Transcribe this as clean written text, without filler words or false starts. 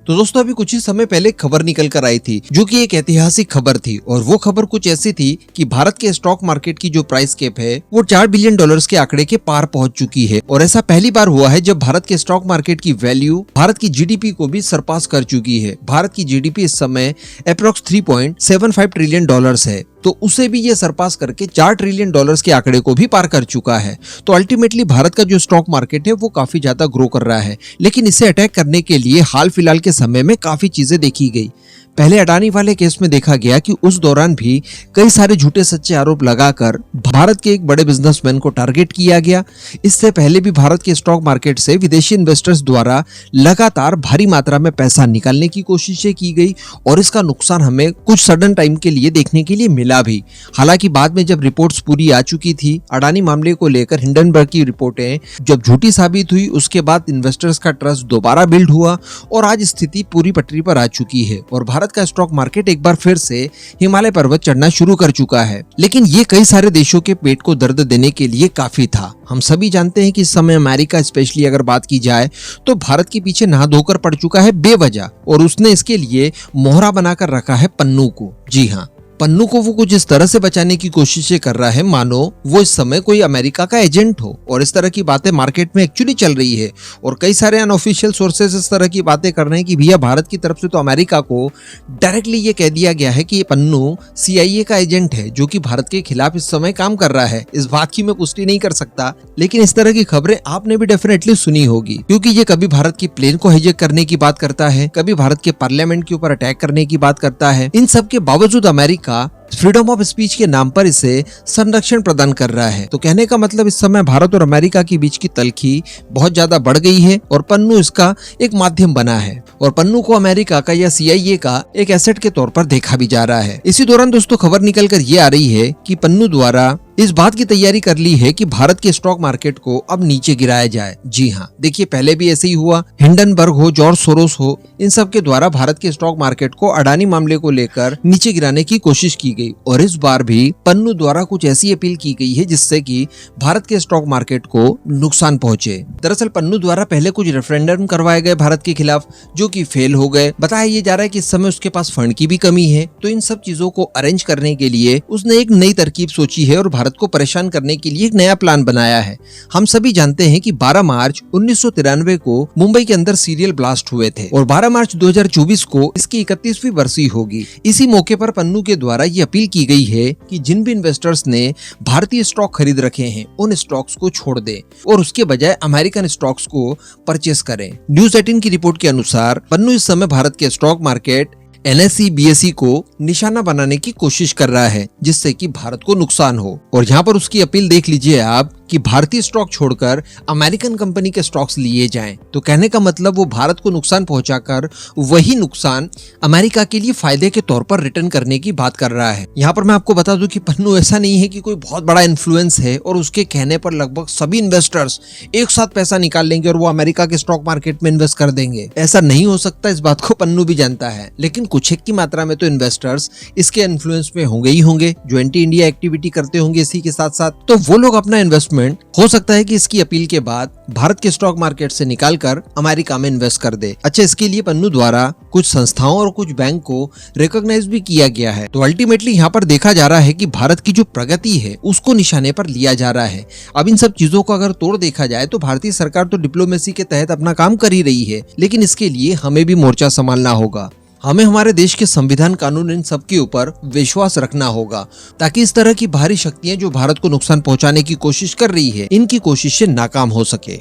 तो दोस्तों अभी कुछ ही समय पहले खबर निकल कर आई थी जो कि एक ऐतिहासिक खबर थी और वो खबर कुछ ऐसी थी कि भारत के स्टॉक मार्केट की जो प्राइस कैप है वो $4 बिलियन के आंकड़े के पार पहुंच चुकी है। और ऐसा पहली बार हुआ है जब भारत के स्टॉक मार्केट की वैल्यू भारत की जीडीपी को भी सरपास कर चुकी है। भारत की जीडीपी इस समय अप्रोक्स $3.75 ट्रिलियन है, तो उसे भी ये सरपास करके $4 ट्रिलियन के आंकड़े को भी पार कर चुका है। तो अल्टीमेटली भारत का जो स्टॉक मार्केट है वो काफी ज्यादा ग्रो कर रहा है, लेकिन इसे अटैक करने के लिए हाल फिलहाल के समय में काफी चीजें देखी गई। पहले अडानी वाले केस में देखा गया कि उस दौरान भी कई सारे झूठे सच्चे आरोप लगाकर भारत के एक बड़े बिजनेसमैन को टारगेट किया गया। इससे पहले भी भारत के स्टॉक मार्केट से विदेशी इन्वेस्टर्स द्वारा लगातार भारी मात्रा में पैसा निकालने की कोशिशें की गई और इसका नुकसान हमें कुछ सडन टाइम के लिए देखने के लिए मिला भी। हालांकि बाद में जब रिपोर्ट्स पूरी आ चुकी थी अडानी मामले को लेकर, हिंडनबर्ग की रिपोर्टें जब झूठी साबित हुई, उसके बाद इन्वेस्टर्स का ट्रस्ट दोबारा बिल्ड हुआ और आज स्थिति पूरी पटरी पर आ चुकी है और भारत का स्टॉक मार्केट एक बार फिर से हिमालय पर्वत चढ़ना शुरू कर चुका है। लेकिन ये कई सारे देशों के पेट को दर्द देने के लिए काफी था। हम सभी जानते हैं कि इस समय अमेरिका स्पेशली अगर बात की जाए तो भारत के पीछे नहा धोकर पड़ चुका है बेवजह, और उसने इसके लिए मोहरा बनाकर रखा है पन्नू को। जी हाँ, पन्नू को वो कुछ इस तरह से बचाने की कोशिशें कर रहा है मानो वो इस समय कोई अमेरिका का एजेंट हो। और इस तरह की बातें मार्केट में एक्चुअली चल रही है और कई सारे अनऑफिशियल सोर्सेस इस तरह की बातें कर रहे हैं कि भैया भारत की तरफ से तो अमेरिका को डायरेक्टली ये कह दिया गया है कि ये पन्नू CIA का एजेंट है जो कि भारत के खिलाफ इस समय काम कर रहा है। इस बात की मैं पुष्टि नहीं कर सकता, लेकिन इस तरह की खबरें आपने भी डेफिनेटली सुनी होगी, क्योंकि ये कभी भारत की प्लेन को हाईजैक करने की बात करता है, कभी भारत के पार्लियामेंट के ऊपर अटैक करने की बात करता है। इन सब के बावजूद अमेरिका फ्रीडम ऑफ स्पीच के नाम पर इसे संरक्षण प्रदान कर रहा है। तो कहने का मतलब इस समय भारत और अमेरिका के बीच की तलखी बहुत ज्यादा बढ़ गई है और पन्नू इसका एक माध्यम बना है और पन्नू को अमेरिका का या CIA का एक एसेट के तौर पर देखा भी जा रहा है। इसी दौरान दोस्तों खबर निकल कर ये आ रही है कि पन्नू द्वारा इस बात की तैयारी कर ली है कि भारत के स्टॉक मार्केट को अब नीचे गिराया जाए। जी हाँ, देखिए पहले भी ऐसे ही हुआ। हिंडनबर्ग हो, जॉर्ज सोरोस हो, इन सब के द्वारा भारत के स्टॉक मार्केट को अडानी मामले को लेकर नीचे गिराने की कोशिश की गई और इस बार भी पन्नू द्वारा कुछ ऐसी अपील की गई है जिससे कि भारत के स्टॉक मार्केट को नुकसान पहुंचे। दरअसल पन्नू द्वारा पहले कुछ रेफरेंडम करवाए गए भारत के खिलाफ जो कि फेल हो गए। बताया ये जा रहा है कि इस समय उसके पास फंड की भी कमी है, तो इन सब चीजों को अरेंज करने के लिए उसने एक नई तरकीब सोची है और भारत को परेशान करने के लिए एक नया प्लान बनाया है। हम सभी जानते हैं कि 12 मार्च 1993 को मुंबई के अंदर सीरियल ब्लास्ट हुए थे और 12 मार्च 2024 को इसकी 31वीं बरसी होगी। इसी मौके पर पन्नू के द्वारा ये अपील की गई है कि जिन भी इन्वेस्टर्स ने भारतीय स्टॉक खरीद रखे हैं उन स्टॉक्स को छोड़ दें और उसके बजाय अमेरिकन स्टॉक्स को परचेस करें। न्यूज 18 की रिपोर्ट के अनुसार पन्नू इस समय भारत के स्टॉक मार्केट NSE BSE को निशाना बनाने की कोशिश कर रहा है जिससे कि भारत को नुकसान हो। और यहाँ पर उसकी अपील देख लीजिए आप कि भारतीय स्टॉक छोड़कर अमेरिकन कंपनी के स्टॉक्स लिए जाएं। तो कहने का मतलब वो भारत को नुकसान पहुंचाकर वही नुकसान अमेरिका के लिए फायदे के तौर पर रिटर्न करने की बात कर रहा है। यहाँ पर मैं आपको बता दूं कि पन्नू ऐसा नहीं है कि कोई बहुत बड़ा इन्फ्लुएंस है और उसके कहने पर लगभग सभी इन्वेस्टर्स एक साथ पैसा निकाल लेंगे और वो अमेरिका के स्टॉक मार्केट में इन्वेस्ट कर देंगे। ऐसा नहीं हो सकता, इस बात को पन्नू भी जानता है, लेकिन कुछ एक की मात्रा में तो इन्वेस्टर्स इसके इन्फ्लुएंस में होंगे ही होंगे जो एंटी इंडिया एक्टिविटी करते होंगे। इसी के साथ साथ तो वो लोग अपना इन्वेस्टमेंट हो सकता है कि इसकी अपील के बाद भारत के स्टॉक मार्केट से निकालकर अमेरिका में इन्वेस्ट कर दे। अच्छा, इसके लिए पन्नू द्वारा कुछ संस्थाओं और कुछ बैंक को रिकॉग्नाइज भी किया गया है। तो अल्टीमेटली यहाँ पर देखा जा रहा है कि भारत की जो प्रगति है उसको निशाने पर लिया जा रहा है। अब इन सब चीजों को अगर तोड़ देखा जाए तो भारतीय सरकार तो डिप्लोमेसी के तहत अपना काम कर ही रही है, लेकिन इसके लिए हमें भी मोर्चा संभालना होगा। हमें हमारे देश के संविधान कानून इन सब के ऊपर विश्वास रखना होगा ताकि इस तरह की बाहरी शक्तियां जो भारत को नुकसान पहुंचाने की कोशिश कर रही है इनकी कोशिशें नाकाम हो सके।